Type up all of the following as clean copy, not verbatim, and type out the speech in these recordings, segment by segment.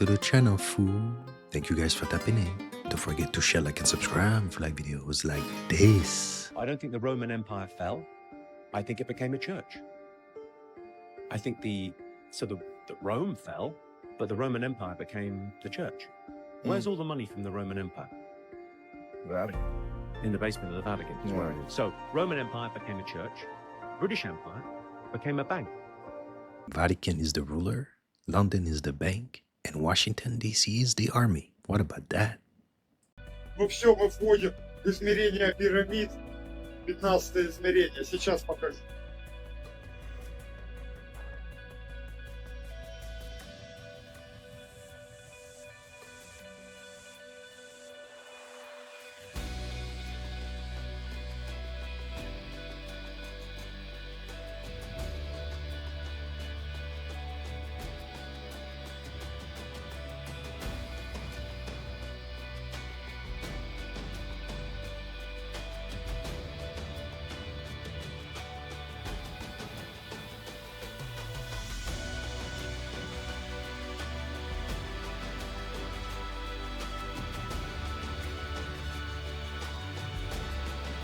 to the channel, fool. Thank you guys for tapping in. Don't forget to share, like, and subscribe if you like videos like this. I don't think the Roman Empire fell. I think it became a church. I think the Rome fell, but the Roman Empire became the church. Where's all the money from the Roman Empire? Vatican. In the basement of the Vatican is where it is. So Roman Empire became a church. British Empire became a bank. Vatican is the ruler, London is the bank, and Washington, D.C. is the army. What about that? Во все мы входим в измерение пирамид. 15 измерение. Сейчас покажу.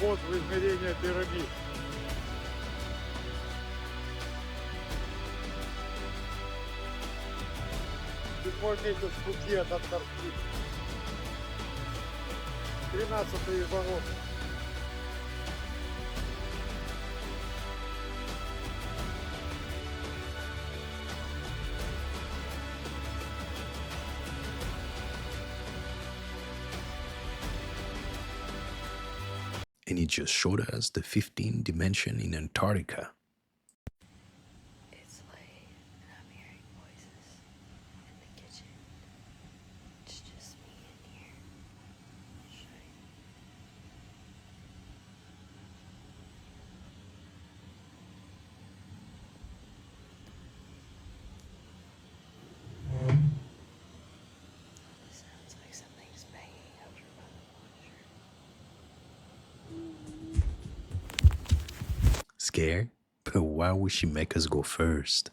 Вот в измерение пирамид. Седьмой месяц пути от Антарктиды. 13-й ворот. And it just showed us the 15th dimension in Antarctica. It's late and I'm hearing voices in the kitchen. It's just me in here. It sounds like something's banging over by the washer. Scared? But why would she make us go first?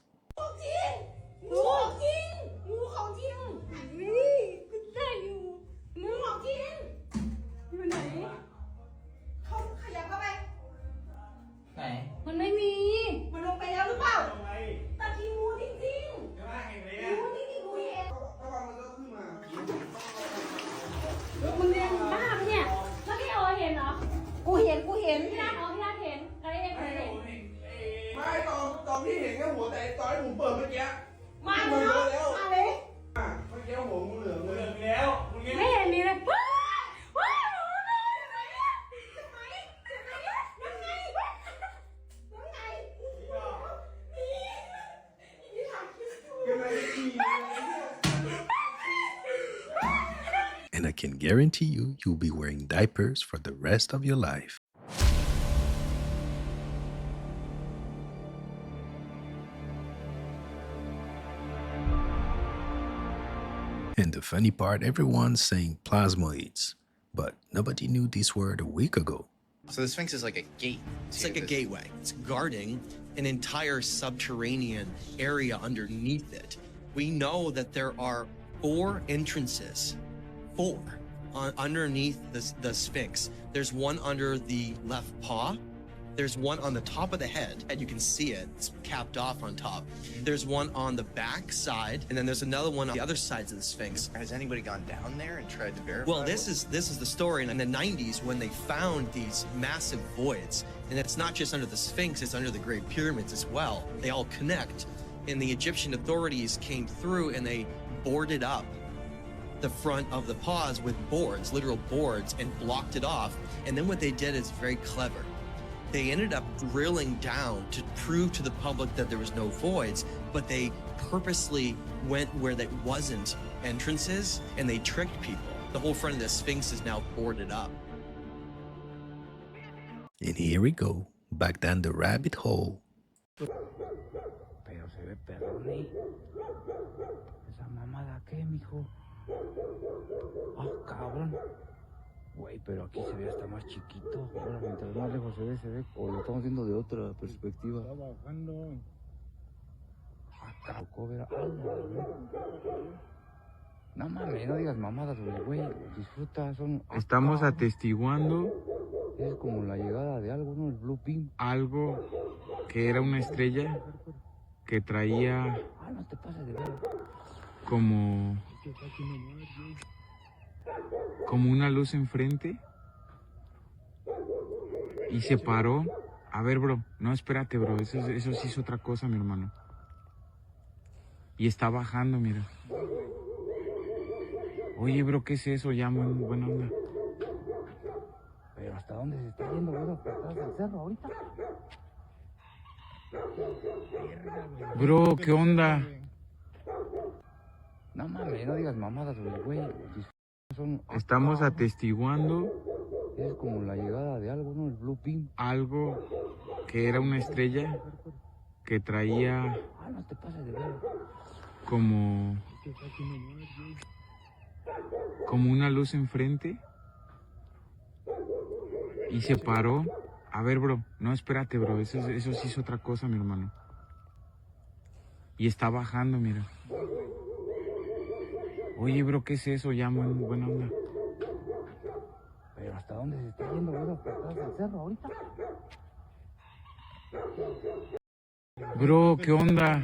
And I can guarantee you, you'll be wearing diapers for the rest of your life. And the funny part, everyone's saying plasmoids, but nobody knew this word a week ago. So the Sphinx is like a gate. It's like a gateway. It's guarding an entire subterranean area underneath it. We know that there are 4 entrances, 4, underneath the Sphinx. There's one under the left paw. There's one on the top of the head, and you can see it. It's capped off on top. There's one on the back side, and then there's another one on the other sides of the Sphinx. Has anybody gone down there and tried to verify? Well, this is the story. And in the 90s, when they found these massive voids, and it's not just under the Sphinx, it's under the Great Pyramids as well. They all connect. And the Egyptian authorities came through and they boarded up the front of the paws with boards, literal boards, and blocked it off. And then what they did is very clever. They ended up drilling down to prove to the public that there was no voids, but they purposely went where there wasn't entrances, and they tricked people. The whole front of the Sphinx is now boarded up. And here we go, back down the rabbit hole. Pero se ve perrón, ¿eh? ¿Esa mamada qué, mijo? Ah, cabrón. Güey, pero aquí se ve hasta más chiquito. Ahora, mientras más lejos se ve, o lo estamos viendo de otra perspectiva. Está bajando. Acá, ver. No mames, no digas mamadas, güey. Disfruta, son... Estamos atestiguando Es como la llegada de algo, ¿no? El Blue Beam. algo que era una estrella que traía Ah, no te pases de ver. como una luz enfrente y se paró. A ver, bro, no, espérate, bro, eso sí es otra cosa, mi hermano. Y está bajando, mira. Oye, bro, ¿qué es eso? Ya, muy buena onda. Pero ¿hasta dónde se está yendo, güey? ¿Para atrás del cerro ahorita? Bro, ¿qué onda? No mames, no digas mamadas, güey. Son... Estamos atestiguando Es como la llegada de algo, ¿no? El Blue Beam. algo que era una estrella que traía Ah, no te pases de ver. como una luz enfrente y se paró. A ver, bro, no, espérate, bro, eso sí es otra cosa, mi hermano. Y está bajando, mira. Oye, bro, ¿qué es eso? Ya, muy buena onda. Pero ¿hasta dónde se está yendo, güey? ¿Para atrás del cerro ahorita? Bro, ¿qué onda?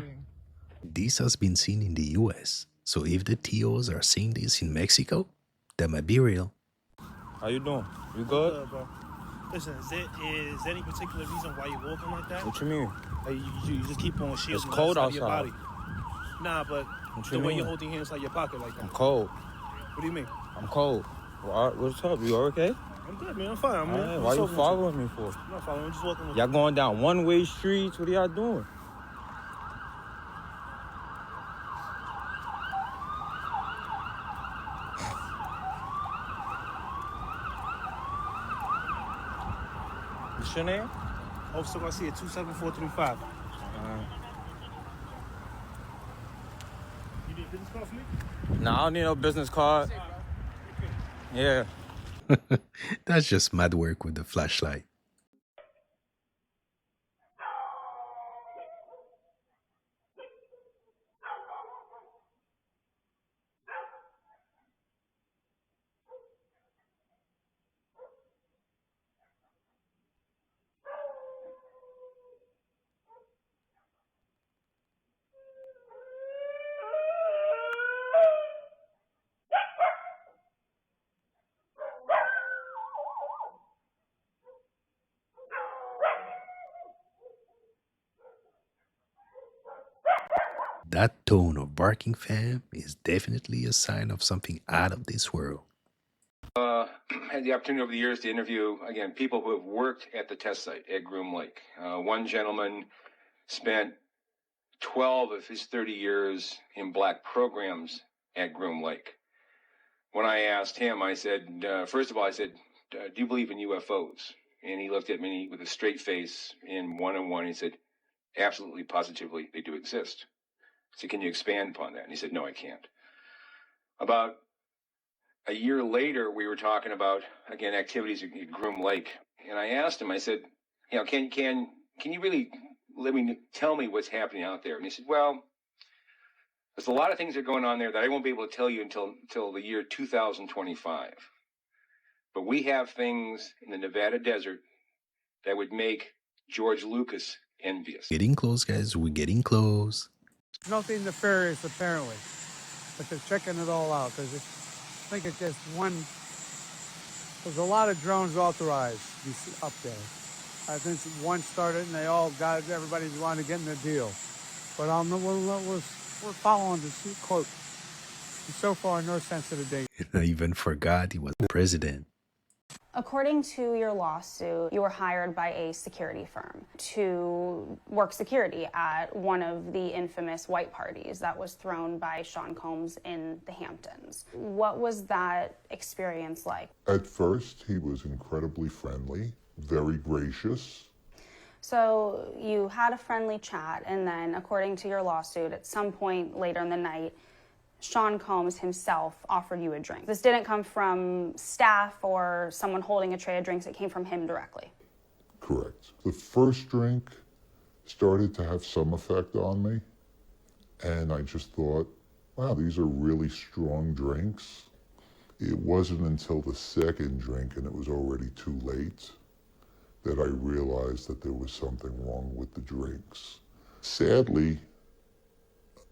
This has been seen in the US, so if the TOs are seeing this in Mexico, that might be real. How you doing? You good? Good, bro. Listen, is there any particular reason why you're walking like that? What you mean? Like you just keep on shielding It's the cold outside of your outside. body. Nah, but What the you way mean? you're holding your hands inside your pocket like that. I'm cold. What do you mean? I'm cold. What's up? You okay? I'm good, man. I'm fine. I'm Alright, just why you walking with following me for? I'm not following. I'm just walking with Y'all going down one-way streets? What are y'all doing? What's your name? Officer Garcia, 27435. You need a business card for me? Nah, I don't need no business card. Yeah. That's just mad work with the flashlight. That tone of barking, fam, is definitely a sign of something out of this world. Had the opportunity over the years to interview, again, people who have worked at the test site at Groom Lake. One gentleman spent 12 of his 30 years in black programs at Groom Lake. When I asked him, I said, first of all, I said, do you believe in UFOs? And he looked at me with a straight face in one-on-one. He said, absolutely, positively, they do exist. I said, can you expand upon that? And he said, no, I can't. About a year later, we were talking about, again, activities at Groom Lake. And I asked him, I said, you know, can you really tell me what's happening out there? And he said, well, there's a lot of things that are going on there that I won't be able to tell you until the year 2025. But we have things in the Nevada desert that would make George Lucas envious. Getting close, guys. We're getting close. Nothing nefarious, apparently. But they're checking it all out. I think it's just one. There's a lot of drones authorized up there. I think one started and they all got, everybody's wanting to get in the deal. But we're following the quote. So far, no sense of the date. I even forgot he was the president. According to your lawsuit, you were hired by a security firm to work security at one of the infamous white parties that was thrown by Sean Combs in the Hamptons. What was that experience like? At first, he was incredibly friendly, very gracious. So you had a friendly chat, and then, according to your lawsuit, at some point later in the night, Sean Combs himself offered you a drink. This didn't come from staff or someone holding a tray of drinks. It came from him directly. Correct. The first drink started to have some effect on me, and I just thought, wow, these are really strong drinks. It wasn't until the second drink, and it was already too late, that I realized that there was something wrong with the drinks. Sadly,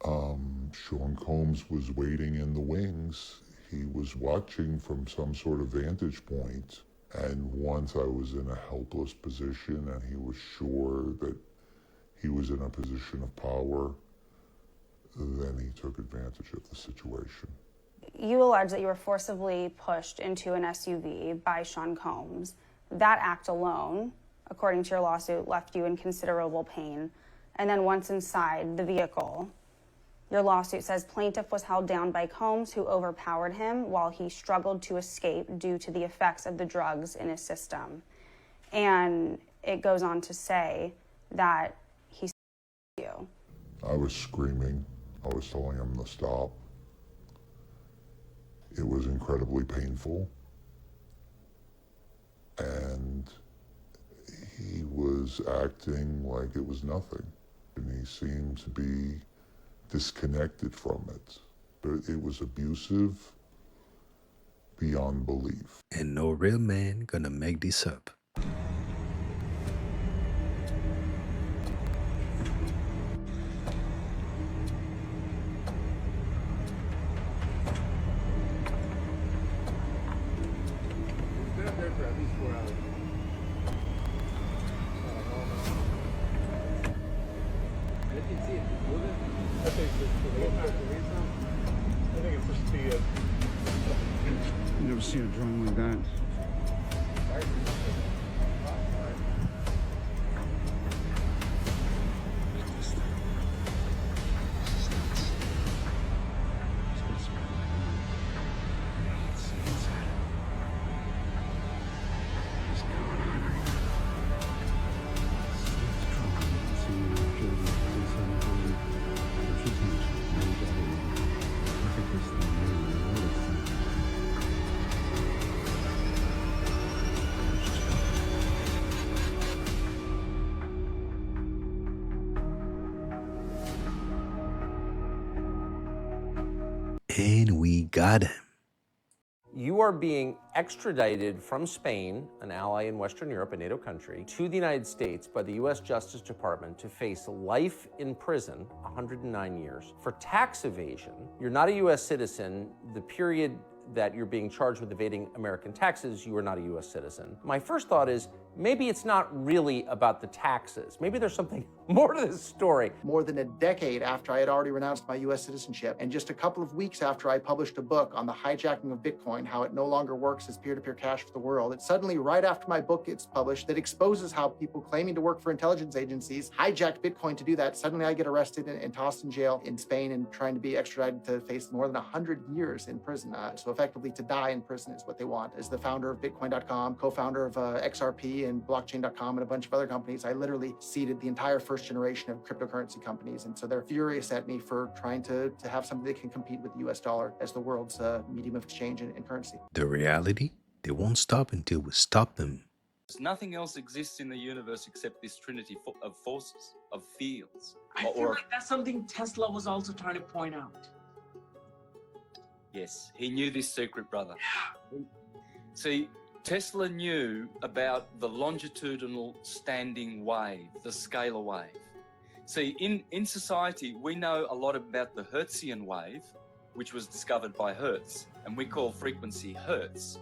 Sean Combs was waiting in the wings. He was watching from some sort of vantage point. And once I was in a helpless position and he was sure that he was in a position of power, then he took advantage of the situation. You allege that you were forcibly pushed into an SUV by Sean Combs. That act alone, according to your lawsuit, left you in considerable pain. And then once inside the vehicle, your lawsuit says plaintiff was held down by Combs, who overpowered him while he struggled to escape due to the effects of the drugs in his system. And it goes on to say that he you. I was screaming. I was telling him to stop. It was incredibly painful. And he was acting like it was nothing. And he seemed to be disconnected from it. But it was abusive beyond belief. And no real man gonna make this up. I've never seen a drone like that. And we got him. You are being extradited from Spain, an ally in Western Europe, a NATO country, to the United States by the U.S. Justice Department to face life in prison, 109 years, for tax evasion. You're not a U.S. citizen. The period that you're being charged with evading American taxes, you are not a U.S. citizen. My first thought is, maybe it's not really about the taxes. Maybe there's something more to this story. More than a decade after I had already renounced my U.S. citizenship, and just a couple of weeks after I published a book on the hijacking of Bitcoin, how it no longer works as peer-to-peer cash for the world, it's suddenly right after my book gets published that exposes how people claiming to work for intelligence agencies hijacked Bitcoin to do that. Suddenly I get arrested and tossed in jail in Spain and trying to be extradited to face more than 100 years in prison. So effectively to die in prison is what they want. As the founder of Bitcoin.com, co-founder of XRP and Blockchain.com and a bunch of other companies, I literally seeded the entire first generation of cryptocurrency companies. And so they're furious at me for trying to have something that can compete with the US dollar as the world's medium of exchange and currency. The reality, they won't stop until we stop them. Nothing else exists in the universe except this trinity of forces, of fields. I feel like that's something Tesla was also trying to point out. Yes, he knew this secret, brother. See, Tesla knew about the longitudinal standing wave, the scalar wave. See, in society, we know a lot about the Hertzian wave, which was discovered by Hertz, and we call frequency Hertz,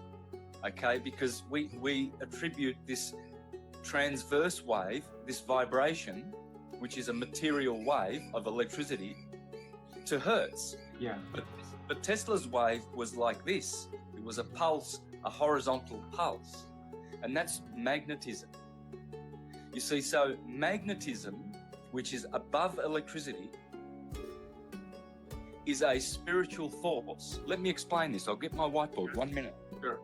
okay? Because we attribute this transverse wave, this vibration, which is a material wave of electricity, to Hertz. Yeah. But Tesla's wave was like this. It was a pulse, a horizontal pulse, and that's magnetism. You see, so magnetism, which is above electricity, is a spiritual force. Let me explain this. I'll get my whiteboard. 1 minute. Sure.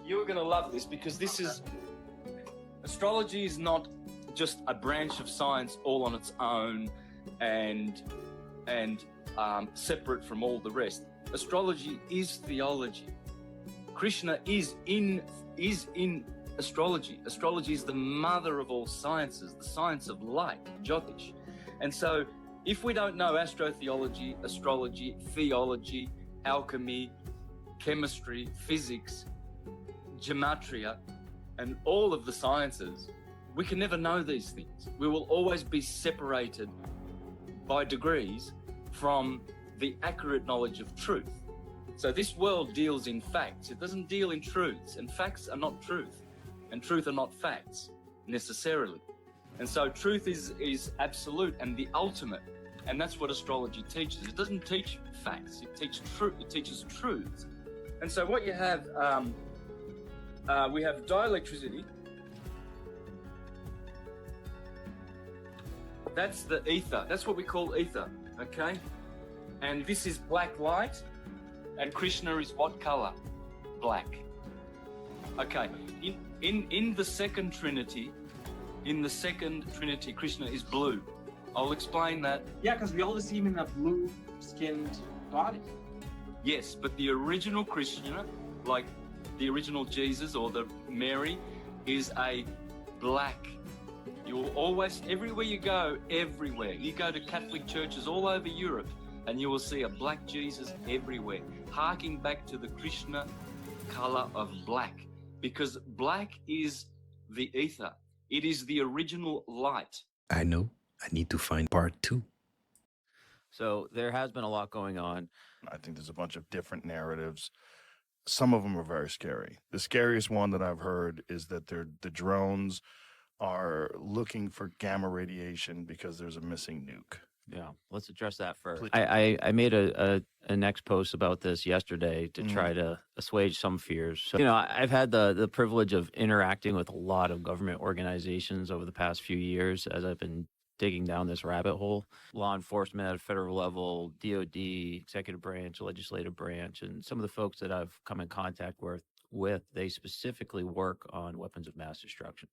You're going to love this because this is... Astrology is not just a branch of science all on its own and separate from all the rest. Astrology is theology. Krishna is in astrology. Astrology is the mother of all sciences, the science of light, Jyotish. And so If we don't know astrotheology, astrology, theology, alchemy, chemistry, physics, gematria, and all of the sciences, we can never know these things. We will always be separated by degrees from the accurate knowledge of truth. So this world deals in facts. It doesn't deal in truths, and facts are not truth, and truth are not facts necessarily. And so truth is absolute and the ultimate, and that's what astrology teaches. It doesn't teach facts. It teaches truth. It teaches truths. And so what you have, we have dielectricity. That's the ether. That's what we call ether, okay? And this is black light, and Krishna is what color? Black. Okay. In the second Trinity, Krishna is blue. I'll explain that. Yeah, because we always see him in a blue-skinned body. Yes, but the original Krishna, like the original Jesus or the Mary, is a black. You will always, everywhere you go to Catholic churches all over Europe, and you will see a black Jesus everywhere, harking back to the Krishna color of black, because black is the ether. It is the original light. I know. I need to find part 2. So there has been a lot going on. I think there's a bunch of different narratives. Some of them are very scary. The scariest one that I've heard is that the drones are looking for gamma radiation because there's a missing nuke. Yeah, let's address that first. I made a next post about this yesterday to try to assuage some fears. So, I've had the privilege of interacting with a lot of government organizations over the past few years as I've been digging down this rabbit hole. Law enforcement at a federal level, DOD, executive branch, legislative branch, and some of the folks that I've come in contact with, they specifically work on weapons of mass destruction.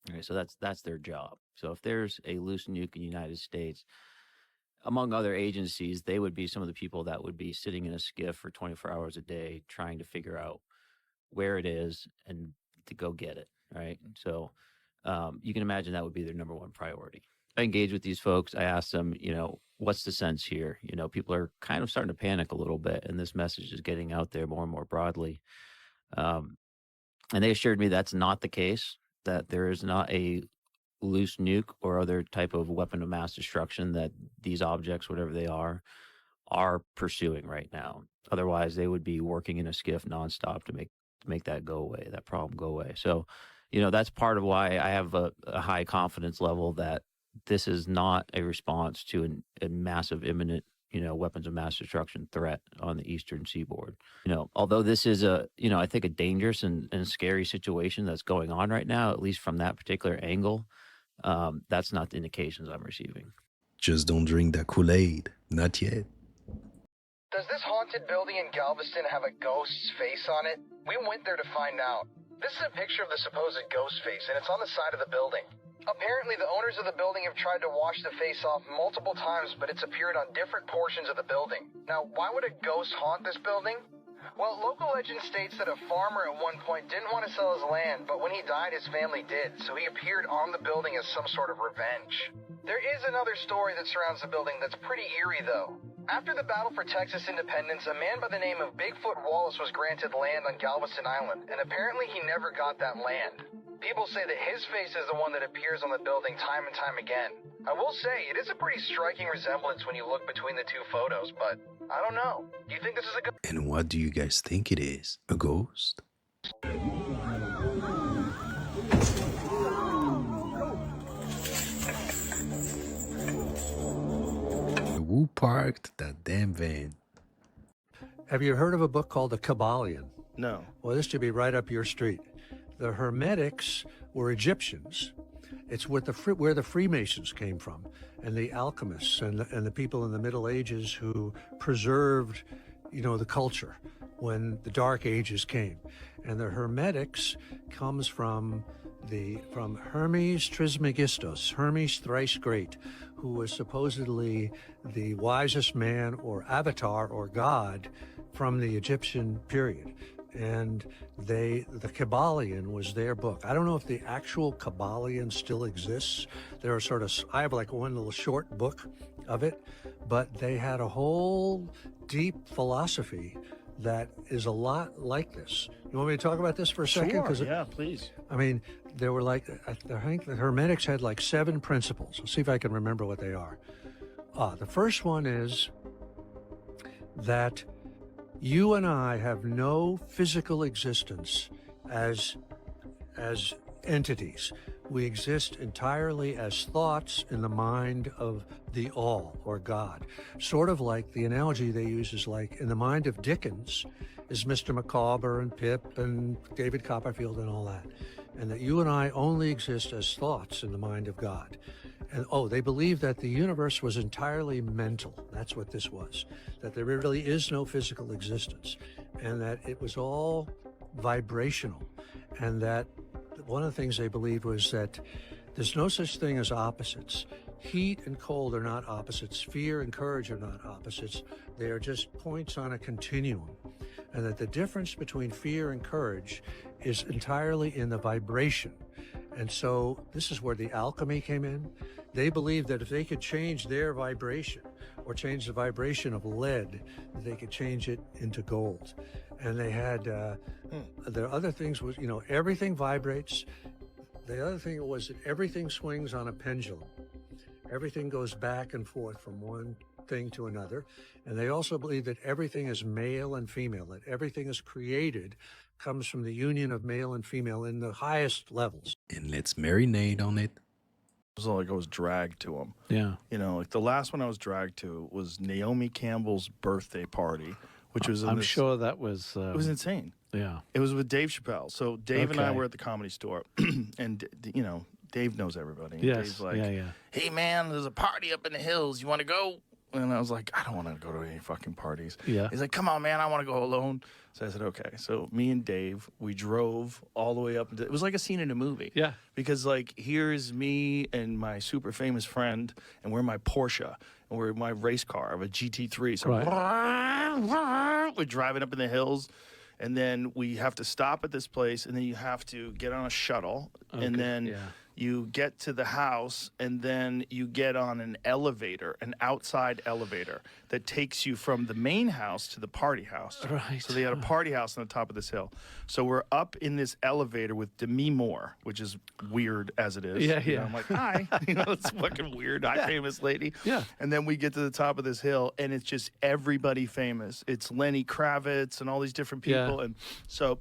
Okay, so that's their job. So if there's a loose nuke in the United States, among other agencies, they would be some of the people that would be sitting in a skiff for 24 hours a day trying to figure out where it is and to go get it, right? So you can imagine that would be their number one priority. I engage with these folks. I ask them, what's the sense here? People are kind of starting to panic a little bit, and this message is getting out there more and more broadly. And they assured me that's not the case, that there is not a loose nuke or other type of weapon of mass destruction that these objects, whatever they are pursuing right now. Otherwise, they would be working in a skiff nonstop to make that go away, that problem go away. So, that's part of why I have a high confidence level that this is not a response to a massive imminent, weapons of mass destruction threat on the eastern seaboard. Although this is I think a dangerous and scary situation that's going on right now, at least from that particular angle, that's not the indications I'm receiving. Just don't drink that Kool-Aid. Not yet. Does this haunted building in Galveston have a ghost's face on it? We went there to find out. This is a picture of the supposed ghost face, and it's on the side of the building. Apparently, the owners of the building have tried to wash the face off multiple times, but it's appeared on different portions of the building. Now, why would a ghost haunt this building? Well, local legend states that a farmer at one point didn't want to sell his land, but when he died, his family did, so he appeared on the building as some sort of revenge. There is another story that surrounds the building that's pretty eerie, though. After the battle for Texas independence, a man by the name of Bigfoot Wallace was granted land on Galveston Island, and apparently he never got that land. People say that his face is the one that appears on the building time and time again. I will say, it is a pretty striking resemblance when you look between the two photos, but I don't know. Do you think this is a ghost? And what do you guys think it is? A ghost? Who parked that damn van? Have you heard of a book called The Kabbalion? No. Well, this should be right up your street. The Hermetics were Egyptians. It's where the Freemasons came from, and the alchemists and the people in the Middle Ages who preserved, the culture when the Dark Ages came. And the Hermetics comes from Hermes Trismegistus, Hermes thrice great, who was supposedly the wisest man or avatar or god from the Egyptian period. and the Kabbalion was their book. I don't know if the actual Kabbalion still exists. There are sort of, I have like one little short book of it, but they had a whole deep philosophy that is a lot like this. You want me to talk about this for a second? Sure, yeah, please. I mean, there were like, I think the Hermetics had like 7 principles. I'll see if I can remember what they are. The first one is that you and I have no physical existence as entities. We exist entirely as thoughts in the mind of the all, or God. Sort of like the analogy they use is like in the mind of Dickens is Mr. Micawber and Pip and David Copperfield and all that. And that you and I only exist as thoughts in the mind of God. And they believe that the universe was entirely mental. That's what this was. That there really is no physical existence. And that it was all vibrational. And that one of the things they believed was that there's no such thing as opposites. Heat and cold are not opposites. Fear and courage are not opposites. They are just points on a continuum. And that the difference between fear and courage is entirely in the vibration. And so this is where the alchemy came in. They believed that if they could change their vibration or change the vibration of lead, they could change it into gold. And they had, their other things was, everything vibrates. The other thing was that everything swings on a pendulum. Everything goes back and forth from one thing to another. And they also believe that everything is male and female, that everything is created comes from the union of male and female in the highest levels. And let's marinate on it. It was like I was dragged to them. Yeah. Like the last one I was dragged to was Naomi Campbell's birthday party, which was I'm sure that was... it was insane. Yeah. It was with Dave Chappelle. So Dave and I Okay. were at the Comedy Store, and, Dave knows everybody. And Yes, Dave's like, yeah. hey, man, there's a party up in the hills. You want to go? And I was like, I don't want to go to any fucking parties. Yeah. He's like, come on, man, I want to go alone. So I said, okay. So me and Dave, we drove all the way up. It was like a scene in a movie. Yeah. Because, like, here's me and my super famous friend, and we're in my Porsche, and we're in my race car. I have a GT3. So we're driving up in the hills, and then we have to stop at this place, and then you have to get on a shuttle, and then you get to the house, and then you get on an elevator, an outside elevator that takes you from the main house to the party house. Right. So they had a party house on the top of this hill. So we're up in this elevator with Demi Moore, which is weird as it is. Yeah, You know, yeah. I'm like, hi. It's fucking weird. Hi, famous lady. Yeah. And then we get to the top of this hill, and it's just everybody famous. It's Lenny Kravitz and all these different people. Yeah. And so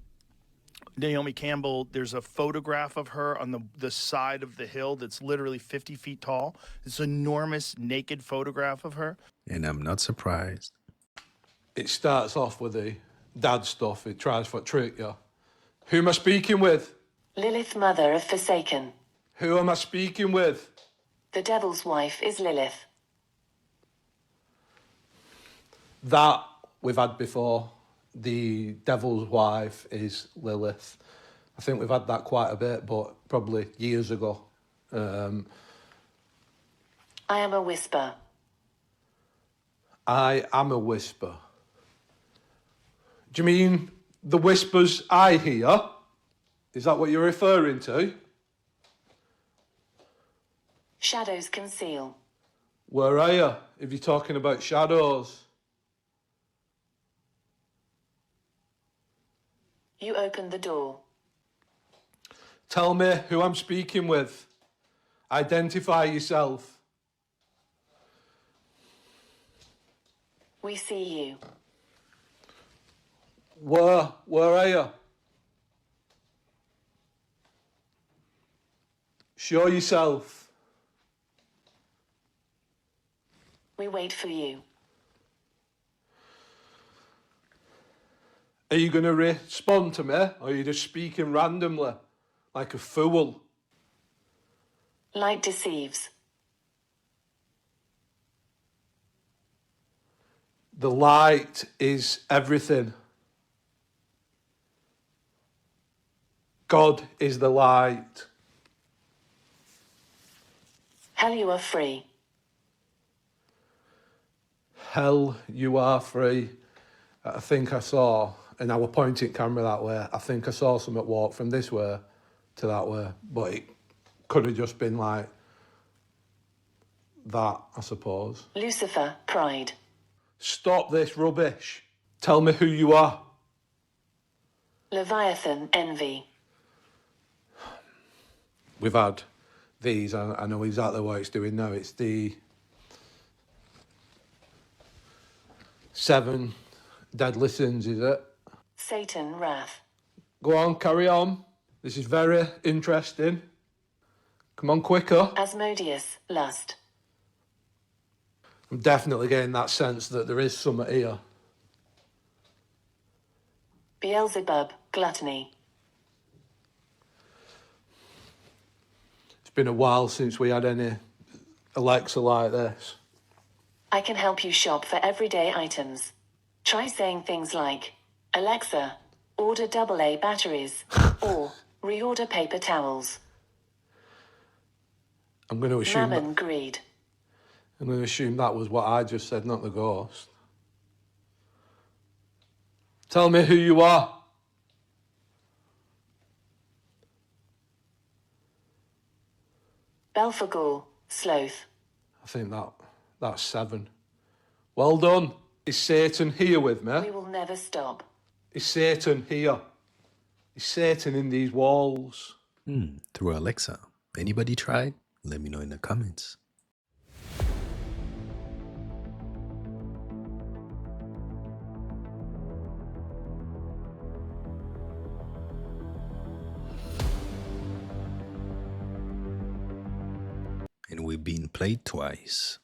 Naomi Campbell, there's a photograph of her on the side of the hill that's literally 50 feet tall. This enormous naked photograph of her. And I'm not surprised. It starts off with the dad stuff. It tries to trick you. Who am I speaking with? Lilith, mother of Forsaken. Who am I speaking with? The devil's wife is Lilith. That we've had before. The devil's wife is Lilith. I think we've had that quite a bit, but probably years ago. I am a whisper. I am a whisper. Do you mean the whispers I hear? Is that what you're referring to? Shadows conceal. Where are you, if you're talking about shadows? You open the door. Tell me who I'm speaking with. Identify yourself. We see you. Where are you? Show yourself. We wait for you. Are you going to respond to me, or are you just speaking randomly, like a fool? Light deceives. The light is everything. God is the light. Hell, you are free. Hell, you are free. I think I saw and I was pointing camera that way. I think I saw something walk from this way to that way, but it could have just been like that, I suppose. Lucifer, pride. Stop this rubbish. Tell me who you are. Leviathan, envy. We've had these, I know exactly what it's doing now. It's the 7 deadly sins, is it? Satan, wrath. Go on, carry on. This is very interesting. Come on, quicker. Asmodeus, lust. I'm definitely getting that sense that there is something here. Beelzebub, gluttony. It's been a while since we had any Alexa like this. I can help you shop for everyday items. Try saying things like, Alexa, order AA batteries, or reorder paper towels. I'm going to assume Mammon, greed. I'm going to assume that was what I just said, not the ghost. Tell me who you are. Belphegor, sloth. I think that's 7. Well done. Is Satan here with me? We will never stop. Is Satan here? Is Satan in these walls? Through Alexa. Anybody tried? Let me know in the comments. And we've been played twice.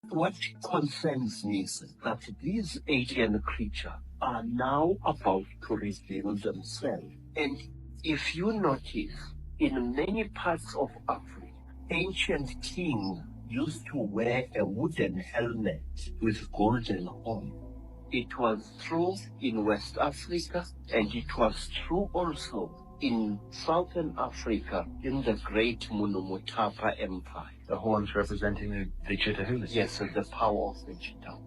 What concerns me is that these alien creatures are now about to reveal themselves. And if you notice, in many parts of Africa, ancient kings used to wear a wooden helmet with golden horn. It was true in West Africa, and it was true also in Southern Africa in the great Munumutapa Empire. The horns representing the Chitahulis. Yes, the power of the Chitahu.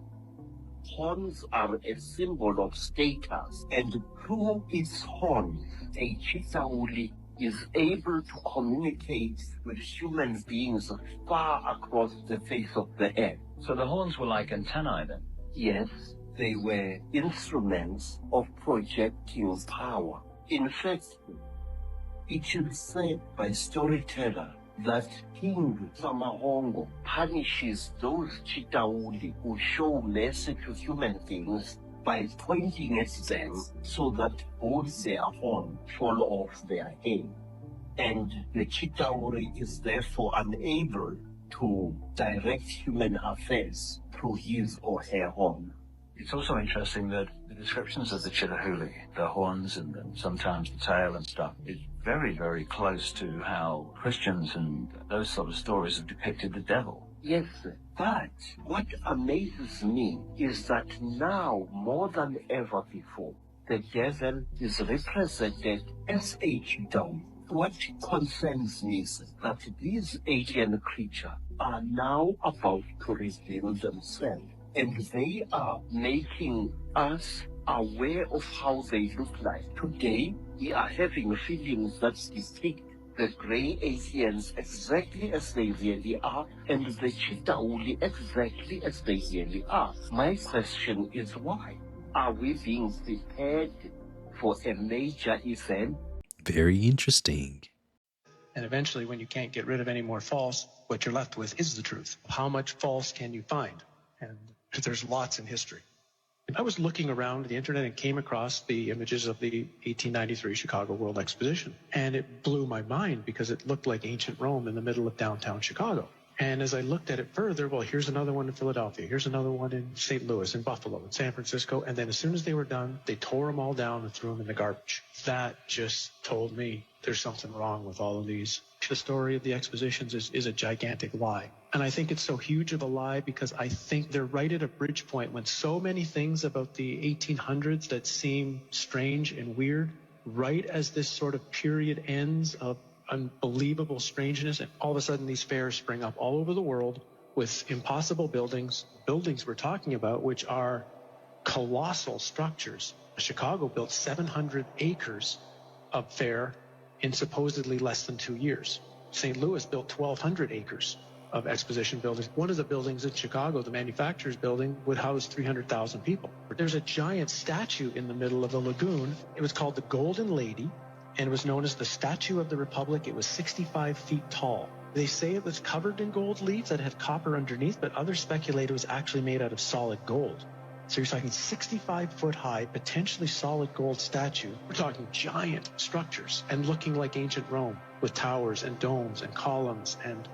Horns are a symbol of status, and through its horns, a Chitauli is able to communicate with human beings far across the face of the earth. So the horns were like antennae then? Yes, they were instruments of projecting power. In fact, it is said by storyteller that King Samahongo punishes those Chitauli who show mercy to human beings by pointing at them so that both their horns fall off their head. And the Chitauri is therefore unable to direct human affairs through his or her horn. It's also interesting that the descriptions of the Chitahuli, the horns and sometimes the tail and stuff, is very, very close to how Christians and those sort of stories have depicted the devil. Yes, but what amazes me is that now, more than ever before, the devil is represented as a Chitauri. What concerns me is that these alien creatures are now about to reveal themselves. And they are making us aware of how they look like. Today, we are having feelings that depict the grey aliens exactly as they really are, and the Chitauli exactly as they really are. My question is why? Are we being prepared for a major event? Very interesting. And eventually, when you can't get rid of any more false, what you're left with is the truth. How much false can you find? And there's lots in history. I was looking around the internet and came across the images of the 1893 Chicago World Exposition. And it blew my mind because it looked like ancient Rome in the middle of downtown Chicago. And as I looked at it further, well, here's another one in Philadelphia. Here's another one in St. Louis, in Buffalo, in San Francisco. And then as soon as they were done, they tore them all down and threw them in the garbage. That just told me there's something wrong with all of these. The story of the expositions is a gigantic lie. And I think it's so huge of a lie because I think they're right at a bridge point when so many things about the 1800s that seem strange and weird, right as this sort of period ends of unbelievable strangeness, and all of a sudden these fairs spring up all over the world with impossible buildings we're talking about, which are colossal structures. Chicago built 700 acres of fair in supposedly less than 2 years. St. Louis built 1,200 acres of exposition buildings. One of the buildings in Chicago, the manufacturer's building, would house 300,000 people. There's a giant statue in the middle of the lagoon. It was called the Golden Lady, and it was known as the Statue of the Republic. It was 65 feet tall. They say it was covered in gold leaves that had copper underneath, but others speculate it was actually made out of solid gold. So you're talking 65-foot high, potentially solid gold statue. We're talking giant structures and looking like ancient Rome with towers and domes and columns and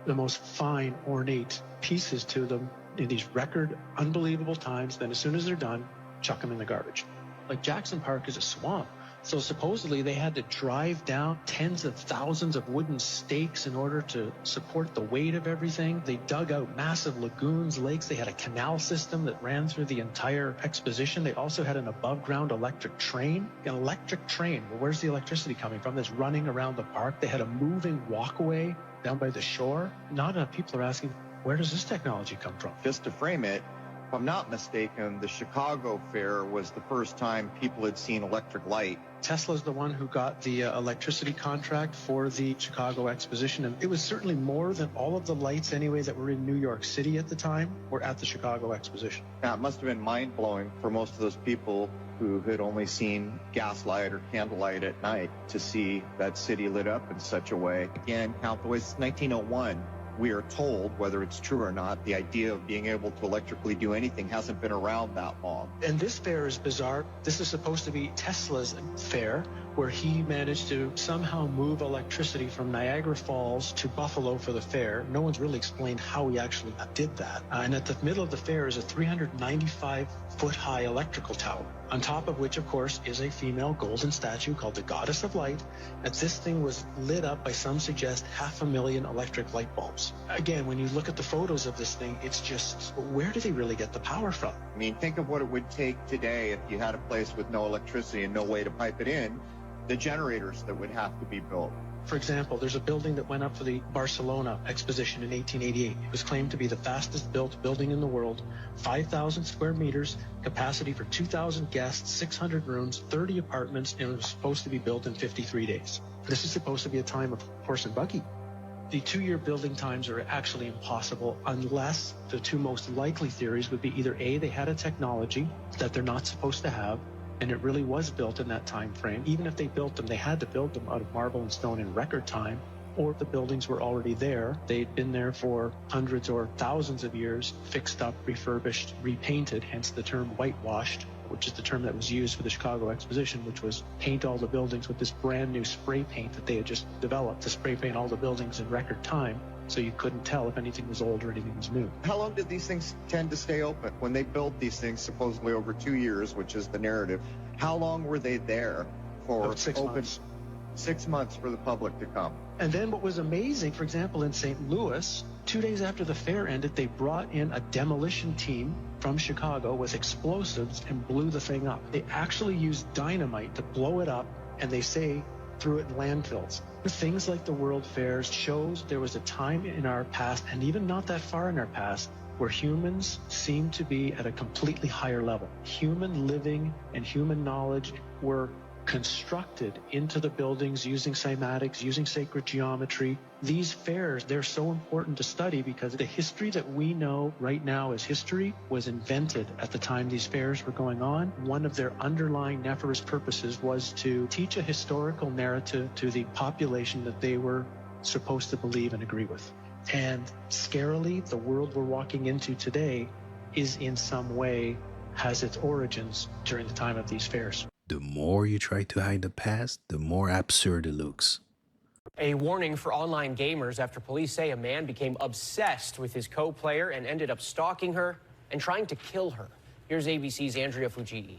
the most fine, ornate pieces to them in these record, unbelievable times. Then as soon as they're done, chuck them in the garbage. Like Jackson Park is a swamp. So supposedly they had to drive down tens of thousands of wooden stakes in order to support the weight of everything. They dug out massive lagoons, lakes. They had a canal system that ran through the entire exposition. They also had an above-ground electric train. An electric train, well, where's the electricity coming from? That's running around the park. They had a moving walkway down by the shore. Not enough people are asking, where does this technology come from? Just to frame it, if I'm not mistaken, the Chicago Fair was the first time people had seen electric light. Tesla's the one who got the electricity contract for the Chicago Exposition, and it was certainly more than all of the lights anyway that were in New York City at the time were at the Chicago Exposition. Now, it must have been mind-blowing for most of those people who had only seen gaslight or candlelight at night to see that city lit up in such a way. Again, count the way it's 1901. We are told, whether it's true or not, the idea of being able to electrically do anything hasn't been around that long. And this fair is bizarre. This is supposed to be Tesla's fair, where he managed to somehow move electricity from Niagara Falls to Buffalo for the fair. No one's really explained how he actually did that. And at the middle of the fair is a 395-foot-high electrical tower, on top of which, of course, is a female golden statue called the Goddess of Light. And this thing was lit up by, some suggest, 500,000 electric light bulbs. Again, when you look at the photos of this thing, it's just, where do they really get the power from? I mean, think of what it would take today if you had a place with no electricity and no way to pipe it in, the generators that would have to be built. For example, there's a building that went up for the Barcelona exposition in 1888. It was claimed to be the fastest built building in the world, 5,000 square meters, capacity for 2,000 guests, 600 rooms, 30 apartments, and it was supposed to be built in 53 days. This is supposed to be a time of horse and buggy. The 2-year building times are actually impossible unless the two most likely theories would be either A, they had a technology that they're not supposed to have, and it really was built in that time frame. Even if they built them, they had to build them out of marble and stone in record time, or the buildings were already there. They'd been there for hundreds or thousands of years, fixed up, refurbished, repainted, hence the term whitewashed, which is the term that was used for the Chicago Exposition, which was paint all the buildings with this brand new spray paint that they had just developed to spray paint all the buildings in record time, so you couldn't tell if anything was old or anything was new. How long did these things tend to stay open? When they built these things supposedly over 2 years, which is the narrative, how long were they there for? About 6 months. 6 months for the public to come. And then what was amazing, for example, in St. Louis, 2 days after the fair ended, they brought in a demolition team from Chicago with explosives and blew the thing up. They actually used dynamite to blow it up, and they say threw it in landfills. Things like the World Fairs shows there was a time in our past, and even not that far in our past, where humans seem to be at a completely higher level. Human living and human knowledge were constructed into the buildings using cymatics, using sacred geometry. These fairs, they're so important to study because the history that we know right now as history was invented at the time these fairs were going on. One of their underlying nefarious purposes was to teach a historical narrative to the population that they were supposed to believe and agree with. And scarily, the world we're walking into today is in some way has its origins during the time of these fairs. The more you try to hide the past, the more absurd it looks. A warning for online gamers after police say a man became obsessed with his co-player and ended up stalking her and trying to kill her. Here's ABC's Andrea Fujii.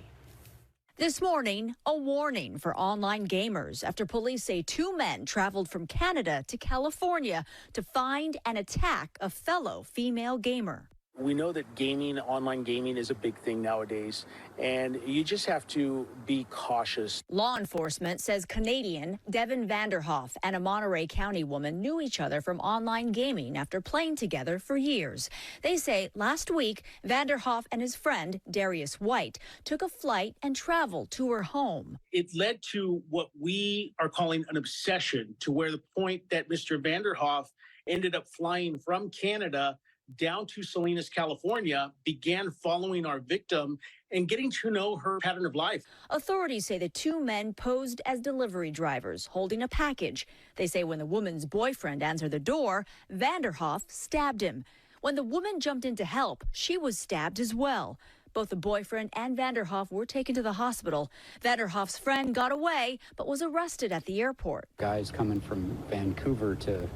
This morning, a warning for online gamers after police say 2 men traveled from Canada to California to find and attack a fellow female gamer. We know that gaming, online gaming, is a big thing nowadays, and you just have to be cautious. Law enforcement says Canadian Devin Vanderhoff and a Monterey County woman knew each other from online gaming after playing together for years. They say last week, Vanderhoff and his friend, Darius White, took a flight and traveled to her home. It led to what we are calling an obsession, to where the point that Mr. Vanderhoff ended up flying from Canada down to Salinas, California, began following our victim and getting to know her pattern of life. Authorities say the two men posed as delivery drivers holding a package. They say when the woman's boyfriend answered the door, Vanderhoff stabbed him. When the woman jumped in to help, she was stabbed as well. Both the boyfriend and Vanderhoff were taken to the hospital. Vanderhoff's friend got away, but was arrested at the airport. Guys coming from Vancouver to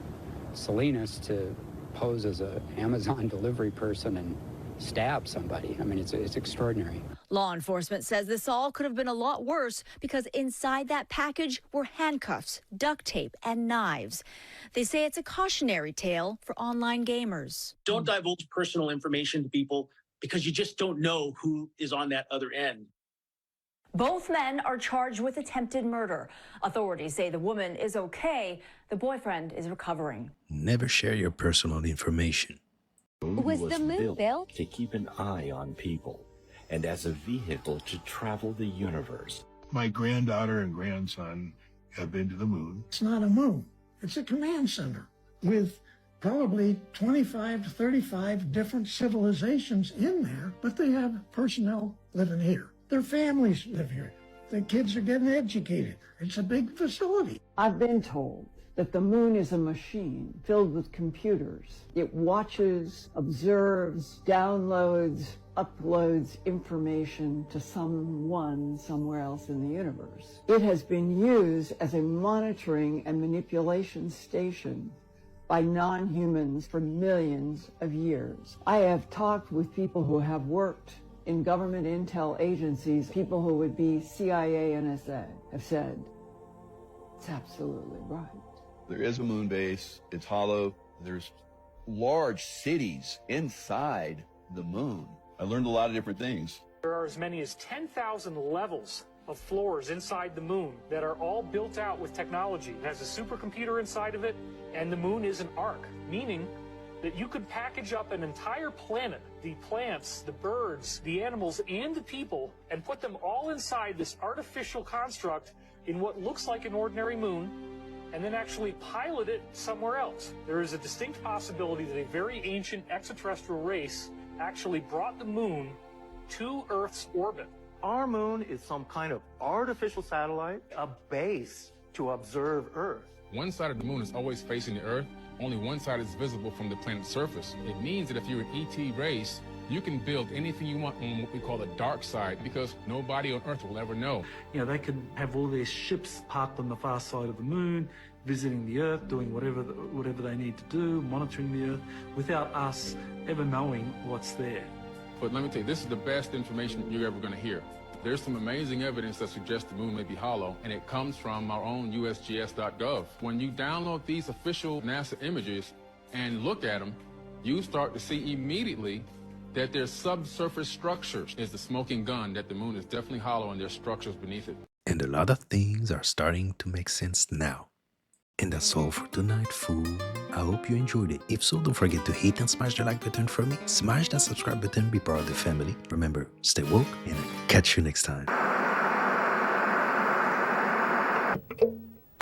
Salinas to pose as an Amazon delivery person and stab somebody. I mean, it's extraordinary. Law enforcement says this all could have been a lot worse because inside that package were handcuffs, duct tape, and knives. They say it's a cautionary tale for online gamers. Don't divulge personal information to people because you just don't know who is on that other end. Both men are charged with attempted murder. Authorities say the woman is okay. The boyfriend is recovering. Never share your personal information. Was the moon built to keep an eye on people and as a vehicle to travel the universe? My granddaughter and grandson have been to the moon. It's not a moon. It's a command center with probably 25 to 35 different civilizations in there, but they have personnel living here. Their families live here. The kids are getting educated. It's a big facility. I've been told that the moon is a machine filled with computers. It watches, observes, downloads, uploads information to someone somewhere else in the universe. It has been used as a monitoring and manipulation station by non-humans for millions of years. I have talked with people who have worked in government intel agencies. People who would be CIA, NSA, have said, it's absolutely right. There is a moon base. It's hollow. There's large cities inside the moon. I learned a lot of different things. There are as many as 10,000 levels of floors inside the moon that are all built out with technology. It has a supercomputer inside of it, and the moon is an arc, meaning that you could package up an entire planet, the plants, the birds, the animals, and the people, and put them all inside this artificial construct in what looks like an ordinary moon, and then actually pilot it somewhere else. There is a distinct possibility that a very ancient extraterrestrial race actually brought the moon to Earth's orbit. Our moon is some kind of artificial satellite, a base to observe Earth. One side of the moon is always facing the Earth. Only one side is visible from the planet's surface. It means that if you're an ET race, you can build anything you want on what we call the dark side because nobody on Earth will ever know. You know, they could have all their ships parked on the far side of the moon, visiting the Earth, doing whatever they need to do, monitoring the Earth, without us ever knowing what's there. But let me tell you, this is the best information you're ever going to hear. There's some amazing evidence that suggests the moon may be hollow, and it comes from our own USGS.gov. When you download these official NASA images and look at them, you start to see immediately that there's subsurface structures. Is the smoking gun that the moon is definitely hollow and there's structures beneath it. And a lot of things are starting to make sense now. And that's all for tonight, fool. I hope you enjoyed it. If so, don't forget to hit and smash the like button for me. Smash that subscribe button, be part of the family. Remember, stay woke, and I'll catch you next time.